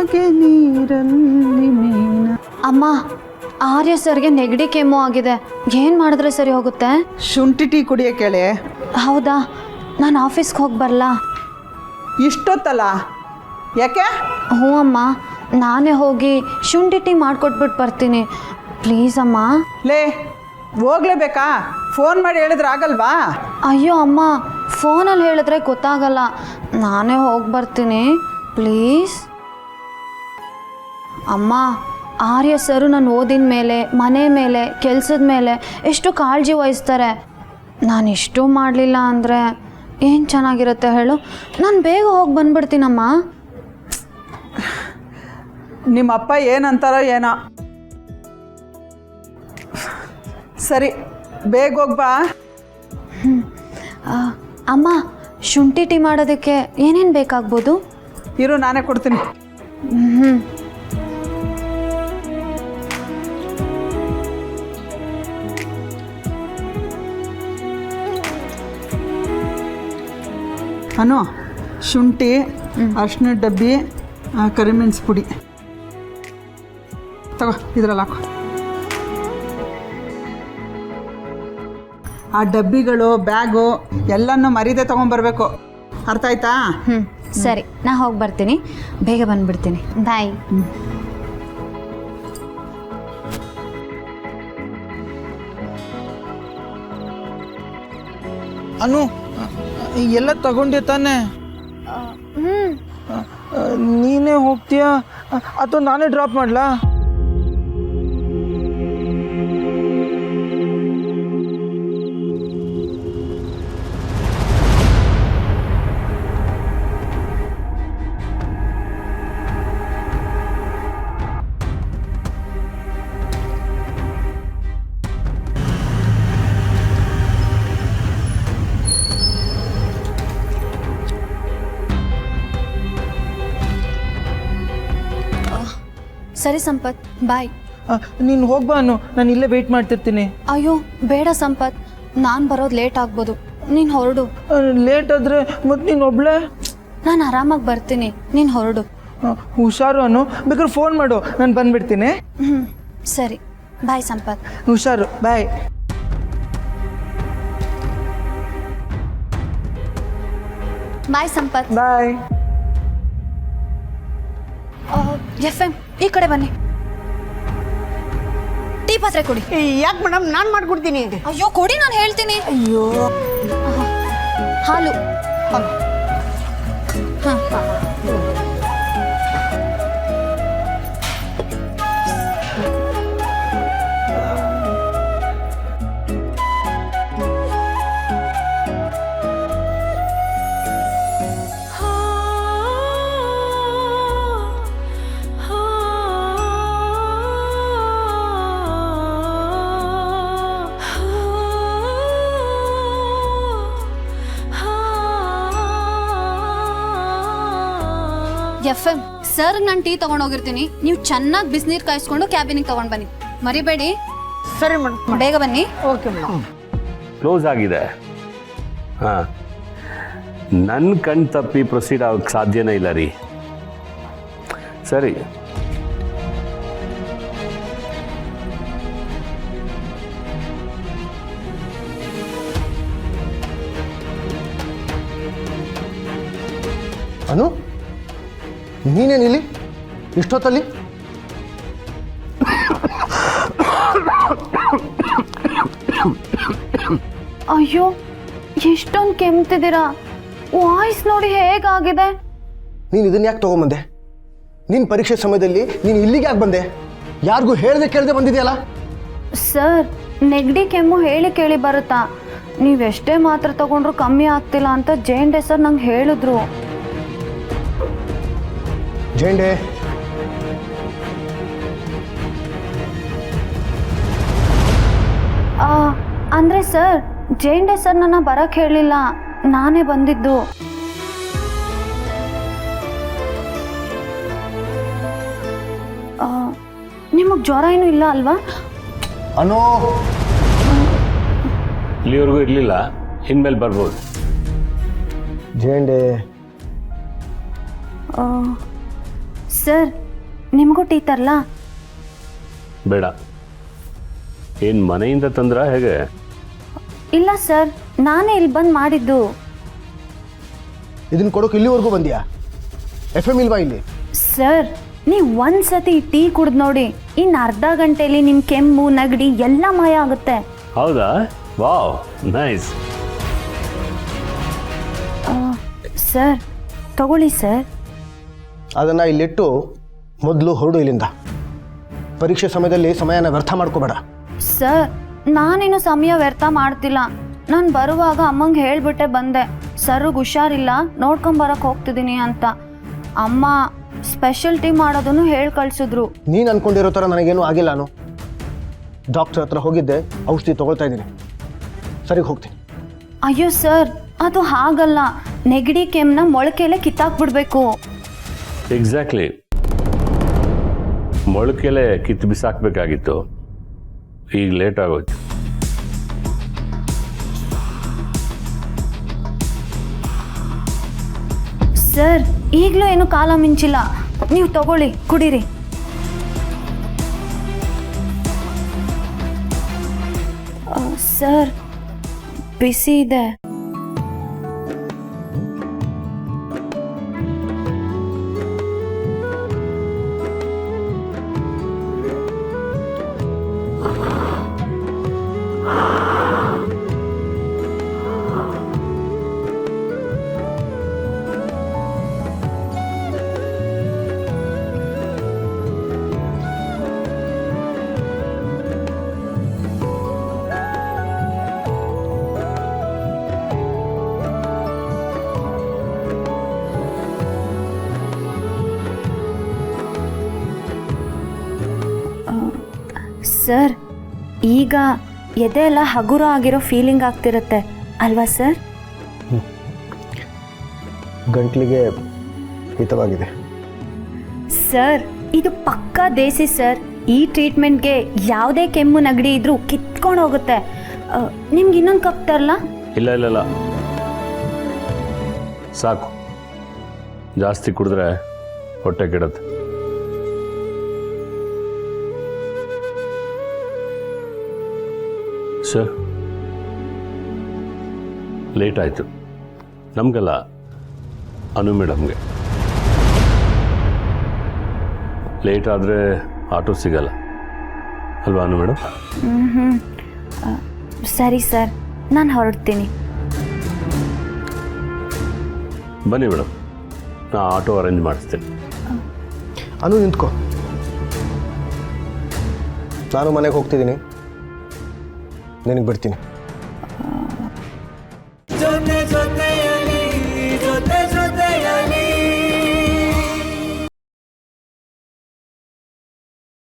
ಹಾಗೆ ನೀರಲ್ಲಿ ಮೀನ. ಅಮ್ಮ, ಆರ್ಯ ಸರ್ಗೆ ನೆಗಡಿ ಕೆಮ್ಮು ಆಗಿದೆ, ಏನು ಮಾಡಿದ್ರೆ ಸರಿ ಹೋಗುತ್ತೆ? ಶುಂಠಿ ಟೀ ಕುಡಿಯೋಕೆ ಹೇಳಿ. ಹೌದಾ, ನಾನು ಆಫೀಸ್ಗೆ ಹೋಗಿ ಬರಲಾ? ಇಷ್ಟೊತ್ತಲ್ಲ, ಯಾಕೆ? ಹ್ಞೂ ಅಮ್ಮ, ನಾನೇ ಹೋಗಿ ಶುಂಠಿ ಟೀ ಮಾಡಿಕೊಟ್ಬಿಟ್ಟು ಬರ್ತೀನಿ, ಪ್ಲೀಸ್ ಅಮ್ಮ. ಲೇ, ಹೋಗ್ಲೇಬೇಕಾ? ಫೋನ್ ಮಾಡಿ ಹೇಳಿದ್ರೆ ಆಗಲ್ವಾ? ಅಯ್ಯೋ ಅಮ್ಮ, ಫೋನಲ್ಲಿ ಹೇಳಿದ್ರೆ ಗೊತ್ತಾಗಲ್ಲ, ನಾನೇ ಹೋಗಿ ಬರ್ತೀನಿ ಪ್ಲೀಸ್. ಅಮ್ಮ, ಆರ್ಯ ಸರು ನಾನು ಓದಿನ ಮೇಲೆ, ಮನೆ ಮೇಲೆ, ಕೆಲಸದ ಮೇಲೆ ಎಷ್ಟು ಕಾಳಜಿ ವಹಿಸ್ತಾರೆ. ನಾನು ಇಷ್ಟು ಮಾಡಲಿಲ್ಲ ಅಂದರೆ ಏನು ಚೆನ್ನಾಗಿರುತ್ತೆ ಹೇಳು? ನಾನು ಬೇಗ ಹೋಗಿ ಬಂದ್ಬಿಡ್ತೀನಮ್ಮ. ನಿಮ್ಮಪ್ಪ ಏನಂತಾರೋ ಏನೋ. ಸರಿ, ಬೇಗ ಹೋಗ್ಬಾ. ಅಮ್ಮ, ಶುಂಠಿ ಟೀ ಮಾಡೋದಕ್ಕೆ ಏನೇನು ಬೇಕಾಗ್ಬೋದು? ಇರು, ನಾನೇ ಕೊಡ್ತೀನಿ. ಅನು, ಶುಂಠಿ, ಅರ್ಶಿನ ಡಬ್ಬಿ, ಕರಿಮೆಣಸು ಪುಡಿ ತಗೋ, ಇದ್ರಲ್ಲಿ ಹಾಕು. ಆ ಡಬ್ಬಿಗಳು, ಬ್ಯಾಗು ಎಲ್ಲನೂ ಮರೀದೆ ತೊಗೊಂಬರ್ಬೇಕು, ಅರ್ಥ ಆಯ್ತಾ? ಸರಿ, ನಾ ಹೋಗಿ ಬರ್ತೀನಿ, ಬೇಗ ಬಂದುಬಿಡ್ತೀನಿ, ಬಾಯ್. ಅನು, ಎಲ್ಲ ತಗೊಂಡೆ ತಾನೆ? ನೀನೇ ಹೋಗ್ತೀಯಾ ಅಥವಾ ನಾನೇ ಡ್ರಾಪ್ ಮಾಡಲಾ? ಸರಿ ಸಂಪತ್, ಬಾಯ್. ನೀನು ಹೋಗ್ಬಾ ಅನು, ನಾನು ಇಲ್ಲೇ ವೆಯ್ಟ್ ಮಾಡ್ತಿರ್ತೀನಿ. ಅಯ್ಯೋ ಬೇಡ ಸಂಪತ್, ನಾನು ಬರೋದು ಲೇಟ್ ಆಗ್ಬೋದು, ನೀನು ಹೊರಡು. ಲೇಟ್ ಆದರೆ ಮತ್ತು ನೀನು ಒಬ್ಳೆ? ನಾನು ಆರಾಮಾಗಿ ಬರ್ತೀನಿ, ನೀನು ಹೊರಡು. ಹುಷಾರು ಅನು, ಬೇಕಾದ್ರೆ ಫೋನ್ ಮಾಡು, ನಾನು ಬಂದುಬಿಡ್ತೀನಿ. ಸರಿ, ಬಾಯ್ ಸಂಪತ್. ಹುಷಾರು, ಬಾಯ್. ಬಾಯ್ ಸಂಪತ್. ಬಾಯ್. FM, ಈ ಕಡೆ ಬನ್ನಿ, ಟೀ ಪಾತ್ರೆ ಕೊಡಿ. ಯಾಕೆ ಮೇಡಮ್, ನಾನು ಮಾಡ್ಕೊಡ್ತೀನಿ. ಅಯ್ಯೋ ಕೊಡಿ, ನಾನು ಹೇಳ್ತೀನಿ. ಅಯ್ಯೋ, ಹಾಲು. ಹಾಂ, FM, ಸರ್ ನಾನು ಟೀ ತಗೊಂಡೋಗಿರ್ತೀನಿ, ನೀವು ಚೆನ್ನಾಗಿ ಬಿಸಿನೀರು ಕಾಯಿಸ್ಕೊಂಡು ಕ್ಯಾಬಿನಿಗೆ ತಗೊಂಡು ಬನ್ನಿ, ಮರಿಬೇಡಿ. ಸರಿ ಮೇಡಮ್, ಬೇಗ ಬನ್ನಿ. Okay madam. ಕ್ಲೋಸ್ ಆಗಿದೆ. ಹಾಂ, ನನ್ನ ಕಣ್ ತಪ್ಪಿ ಪ್ರೊಸೀಡ್ ಆಗೋಕ್ಕೆ ಸಾಧ್ಯನೇ ಇಲ್ಲ ರೀ. ಸರಿ, ಅನು, ನೀನೇನಿಲ್ಲಿ ಇಷ್ಟೊತ್ತಲ್ಲಿ? ಅಯ್ಯೋ, ಎಷ್ಟೊಂದು ಕೆಮ್ತಿದ್ದೀರಾ, ವಾಯ್ಸ್ ನೋಡಿ ಹೇಗಾಗಿದೆ. ನೀನು ಇದನ್ನ ಯಾಕೆ ತಗೊಂಬಂದೆ? ನಿನ್ನ ಪರೀಕ್ಷೆ ಸಮಯದಲ್ಲಿ ನೀನು ಇಲ್ಲಿಗೆ ಯಾಕೆ ಬಂದೆ? ಯಾರಿಗೂ ಹೇಳ್ದೆ ಕೇಳದೆ ಬಂದಿದೆಯಲ್ಲ? ಸರ್, ನೆಗಡಿ ಕೆಮ್ಮು ಹೇಳಿ ಕೇಳಿ ಬರುತ್ತಾ? ನೀವೆಷ್ಟೇ ಮಾತ್ರೆ ತಗೊಂಡ್ರು ಕಮ್ಮಿ ಆಗ್ತಿಲ್ಲ ಅಂತ ಜೇಂಡೆ ಸರ್ ನಂಗೆ ಹೇಳಿದ್ರು. ಜೇಂಡೆ, ಅಂದರೆ ಸರ್, ಜೇಂಡೆ ಸರ್ ನನ್ನ ಬರಕ್ಕೆ ಹೇಳಿಲ್ಲ, ನಾನೇ ಬಂದಿದ್ದು. ನಿಮಗೆ ಜ್ವರ ಏನೂ ಇಲ್ಲ ಅಲ್ವಾ? ಅನೋ, ಇಲ್ಲಿವರೆಗೂ ಇರಲಿಲ್ಲ, ಇನ್ಮೇಲೆ ಬರ್ಬೋದು. ಜೇಂಡೆ, ಸರ್ ನಿಮಗೂ ಟೀ ತರಲಾ? ಬೇಡ. ಏನು ಮನೆಯಿಂದ ತಂದ್ರ ಹೇಗೆ? ಇಲ್ಲ ಸರ್, ನಾನೇ ಇಲ್ಲಿ ಬಂದು ಮಾಡಿದ್ದು. ಇದನ್ನು ಕೊಡೋಕೆ ಇಲ್ಲಿವರೆಗೂ ಬಂದ್ಯಾ? FM ಇಲ್ವಾ ಇಲ್ಲಿ? ಸರ್ ನೀವು ಒಂದು ಸತಿ ಟೀ ಕುಡ್ದು ನೋಡಿ, ಇನ್ನು ಅರ್ಧ ಗಂಟೆಯಲ್ಲಿ ನಿಮ್ಮ ಕೆಮ್ಮು ನೆಗಡಿ ಎಲ್ಲ ಮಾಯ ಆಗುತ್ತೆ. ಹೌದಾ? Wow, nice. ಸರ್ ತಗೊಳ್ಳಿ ಸರ್. ಅದನ್ನು ಇಲ್ಲಿಟ್ಟು ಮೊದಲು ಹೊರಡು ಇಲ್ಲಿಂದ. ಪರೀಕ್ಷೆ ಸಮಯದಲ್ಲಿ ಸಮಯನ ವ್ಯರ್ಥ ಮಾಡ್ಕೋಬೇಡ. ಸರ್ ನಾನೇನು ಸಮಯ ವ್ಯರ್ಥ ಮಾಡ್ತಿಲ್ಲ. ನಾನು ಬರುವಾಗ ಅಮ್ಮಂಗೆ ಹೇಳಿಬಿಟ್ಟೆ ಬಂದೆ, ಸರ್ಗೆ ಹುಷಾರಿಲ್ಲ, ನೋಡ್ಕೊಂಬರಕ್ಕೆ ಹೋಗ್ತಿದ್ದೀನಿ ಅಂತ. ಅಮ್ಮ ಸ್ಪೆಷಲ್ ಟೀ ಮಾಡೋದನ್ನು ಹೇಳಿ ಕಳಿಸಿದ್ರು. ನೀನು ಅನ್ಕೊಂಡಿರೋ ಥರ ನನಗೇನು ಆಗಿಲ್ಲ. ನಾನು ಡಾಕ್ಟರ್ ಹತ್ರ ಹೋಗಿದ್ದೆ, ಔಷಧಿ ತೊಗೊಳ್ತಾ ಇದ್ದೀನಿ. ಸರಿಗೆ ಹೋಗ್ತೀನಿ. ಅಯ್ಯೋ ಸರ್, ಅದು ಹಾಗಲ್ಲ. ನೆಗಡಿ ಕೆಮ್ಮನ್ನ ಮೊಳಕೆಲೆ ಕಿತ್ತಾಕ್ಬಿಡ್ಬೇಕು. ಎಕ್ಸಾಕ್ಟ್ಲಿ. ಮೊಳಕೆಲೆ ಕಿತ್ತು ಬಿಸಾಕಬೇಕಾಗಿತ್ತು, ಈಗ ಲೇಟ್ ಆಗೋಯ್ತು. ಸರ್ ಈಗಲೂ ಏನು ಕಾಲ ಮಿಂಚಿಲ್ಲ, ನೀವು ತಗೊಳ್ಳಿ, ಕುಡೀರಿ. ಸರ್ ಬಿಸಿ ಇದೆ. ಸರ್ ಈಗ ಎದೆ ಎಲ್ಲ ಹಗುರ ಆಗಿರೋ ಫೀಲಿಂಗ್ ಆಗ್ತಿರುತ್ತೆ ಅಲ್ವಾ ಸರ್? ಗಂಟ್ಲಿಗೆ ಹಿತವಾಗಿದೆ. ಸರ್ ಇದು ಪಕ್ಕಾ ದೇಸಿ ಸರ್. ಈ ಟ್ರೀಟ್ಮೆಂಟ್ಗೆ ಯಾವುದೇ ಕೆಮ್ಮು ನೆಗಡಿ ಇದ್ರೂ ಕಿತ್ಕೊಂಡು ಹೋಗುತ್ತೆ. ನಿಮ್ಗೆ ಇನ್ನೊಂದು ಕಪ್ ತರಲ್ಲ? ಇಲ್ಲ ಇಲ್ಲ ಇಲ್ಲ, ಸಾಕು. ಜಾಸ್ತಿ ಕುಡಿದ್ರೆ ಹೊಟ್ಟೆ ಕೆಡುತ್ತೆ. ಸರ್ ಲೇಟ್ ಆಯಿತು. ನಮಗಲ್ಲ, ಅನು ಮೇಡಮ್ಗೆ. ಲೇಟ್ ಆದರೆ ಆಟೋ ಸಿಗಲ್ಲ ಅಲ್ವಾ ಅನು ಮೇಡಮ್? ಸರಿ ಸರ್, ನಾನು ಹೊರಡ್ತೀನಿ. ಬನ್ನಿ ಮೇಡಮ್, ನಾನು ಆಟೋ ಅರೇಂಜ್ ಮಾಡಿಸ್ತೀನಿ. ಅನು ನಿಂತ್ಕೋ, ನಾನು ಮನೆಗೆ ಹೋಗ್ತಿದ್ದೀನಿ, ನಿನಗೆ ಬಿಡ್ತೀನಿ.